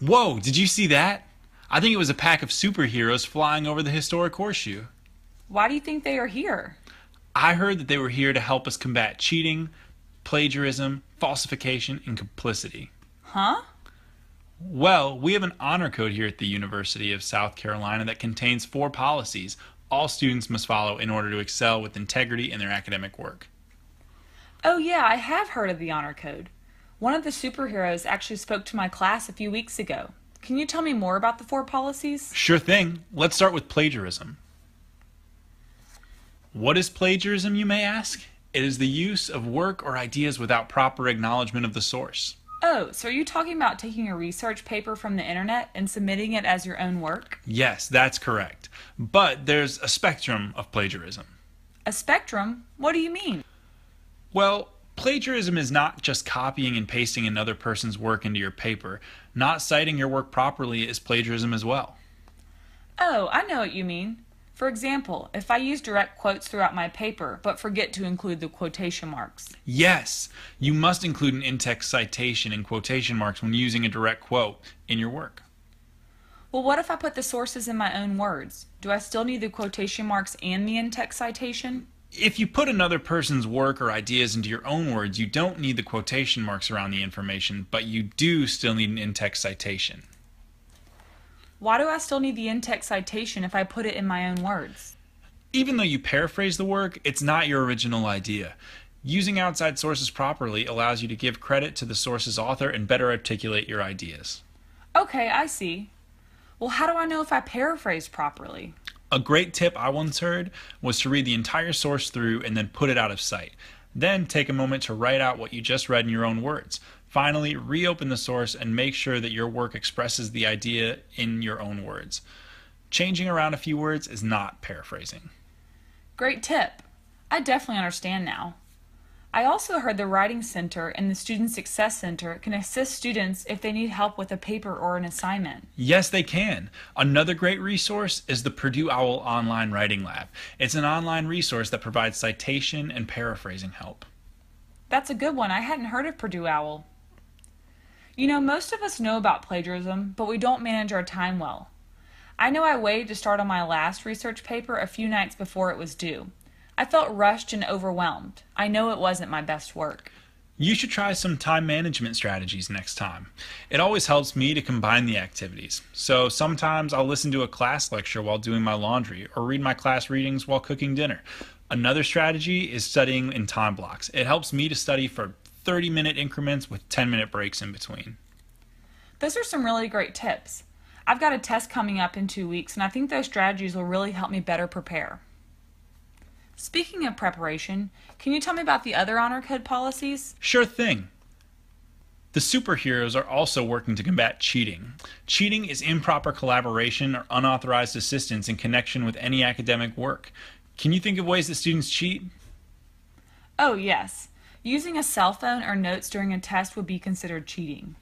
Whoa, did you see that? I think it was a pack of superheroes flying over the historic horseshoe. Why do you think they are here? I heard that they were here to help us combat cheating, plagiarism, falsification, and complicity. Huh? Well, we have an honor code here at the University of South Carolina that contains 4 policies all students must follow in order to excel with integrity in their academic work. Oh yeah, I have heard of the honor code. One of the superheroes actually spoke to my class a few weeks ago. Can you tell me more about the 4 policies? Sure thing. Let's start with plagiarism. What is plagiarism, you may ask? It is the use of work or ideas without proper acknowledgement of the source. Oh, so are you talking about taking a research paper from the internet and submitting it as your own work? Yes, that's correct. But there's a spectrum of plagiarism. A spectrum? What do you mean? Well, plagiarism is not just copying and pasting another person's work into your paper. Not citing your work properly is plagiarism as well. Oh, I know what you mean. For example, if I use direct quotes throughout my paper but forget to include the quotation marks. Yes, you must include an in-text citation and quotation marks when using a direct quote in your work. Well, what if I put the sources in my own words? Do I still need the quotation marks and the in-text citation? If you put another person's work or ideas into your own words, you don't need the quotation marks around the information, but you do still need an in-text citation. Why do I still need the in-text citation if I put it in my own words? Even though you paraphrase the work, it's not your original idea. Using outside sources properly allows you to give credit to the source's author and better articulate your ideas. Okay, I see. Well, how do I know if I paraphrased properly? A great tip I once heard was to read the entire source through and then put it out of sight. Then take a moment to write out what you just read in your own words. Finally, reopen the source and make sure that your work expresses the idea in your own words. Changing around a few words is not paraphrasing. Great tip. I definitely understand now. I also heard the Writing Center and the Student Success Center can assist students if they need help with a paper or an assignment. Yes, they can. Another great resource is the Purdue OWL Online Writing Lab. It's an online resource that provides citation and paraphrasing help. That's a good one. I hadn't heard of Purdue OWL. You know, most of us know about plagiarism, but we don't manage our time well. I know I waited to start on my last research paper a few nights before it was due. I felt rushed and overwhelmed. I know it wasn't my best work. You should try some time management strategies next time. It always helps me to combine the activities. So sometimes I'll listen to a class lecture while doing my laundry or read my class readings while cooking dinner. Another strategy is studying in time blocks. It helps me to study for 30-minute increments with 10-minute breaks in between. Those are some really great tips. I've got a test coming up in 2 weeks, and I think those strategies will really help me better prepare. Speaking of preparation, can you tell me about the other honor code policies? Sure thing. The superheroes are also working to combat cheating. Cheating is improper collaboration or unauthorized assistance in connection with any academic work. Can you think of ways that students cheat? Oh, yes. Using a cell phone or notes during a test would be considered cheating.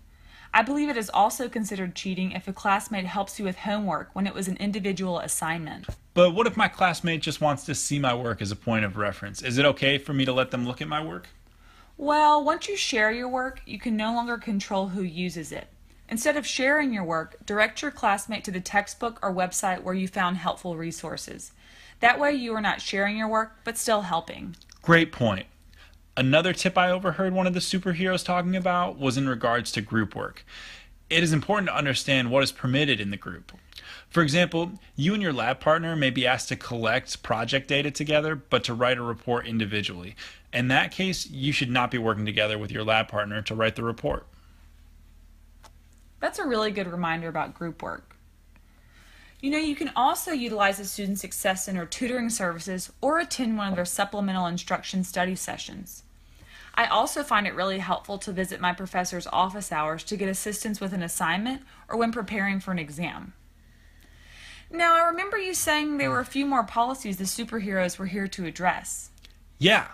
I believe it is also considered cheating if a classmate helps you with homework when it was an individual assignment. But what if my classmate just wants to see my work as a point of reference? Is it okay for me to let them look at my work? Well, once you share your work, you can no longer control who uses it. Instead of sharing your work, direct your classmate to the textbook or website where you found helpful resources. That way you are not sharing your work, but still helping. Great point. Another tip I overheard one of the superheroes talking about was in regards to group work. It is important to understand what is permitted in the group. For example, you and your lab partner may be asked to collect project data together, but to write a report individually. In that case, you should not be working together with your lab partner to write the report. That's a really good reminder about group work. You know, you can also utilize the Student Success Center tutoring services or attend one of their supplemental instruction study sessions. I also find it really helpful to visit my professor's office hours to get assistance with an assignment or when preparing for an exam. Now, I remember you saying there were a few more policies the superheroes were here to address. Yeah.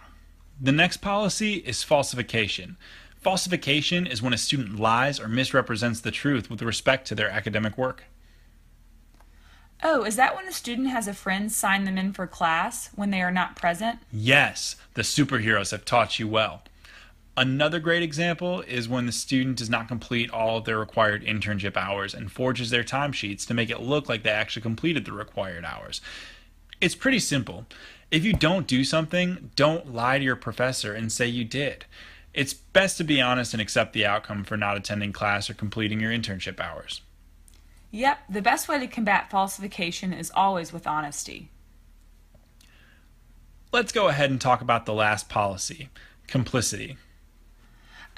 The next policy is falsification. Falsification is when a student lies or misrepresents the truth with respect to their academic work. Oh, is that when a student has a friend sign them in for class when they are not present? Yes, the superheroes have taught you well. Another great example is when the student does not complete all of their required internship hours and forges their timesheets to make it look like they actually completed the required hours. It's pretty simple. If you don't do something, don't lie to your professor and say you did. It's best to be honest and accept the outcome for not attending class or completing your internship hours. Yep, the best way to combat falsification is always with honesty. Let's go ahead and talk about the last policy, complicity.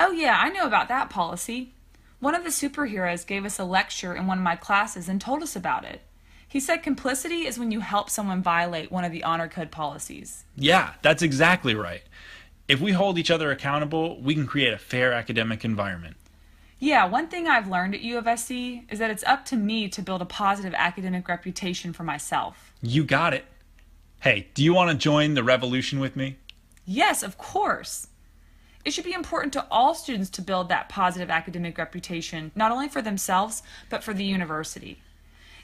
Oh yeah, I know about that policy. One of the superheroes gave us a lecture in one of my classes and told us about it. He said complicity is when you help someone violate one of the honor code policies. Yeah, that's exactly right. If we hold each other accountable, we can create a fair academic environment. Yeah, one thing I've learned at U of SC is that it's up to me to build a positive academic reputation for myself. You got it. Hey, do you want to join the revolution with me? Yes, of course. It should be important to all students to build that positive academic reputation, not only for themselves, but for the university.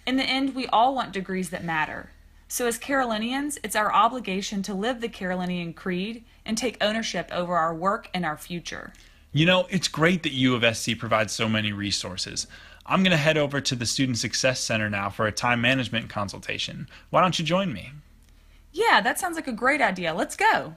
In the end, we all want degrees that matter. So as Carolinians, it's our obligation to live the Carolinian Creed and take ownership over our work and our future. You know, it's great that U of SC provides so many resources. I'm going to head over to the Student Success Center now for a time management consultation. Why don't you join me? Yeah, that sounds like a great idea. Let's go.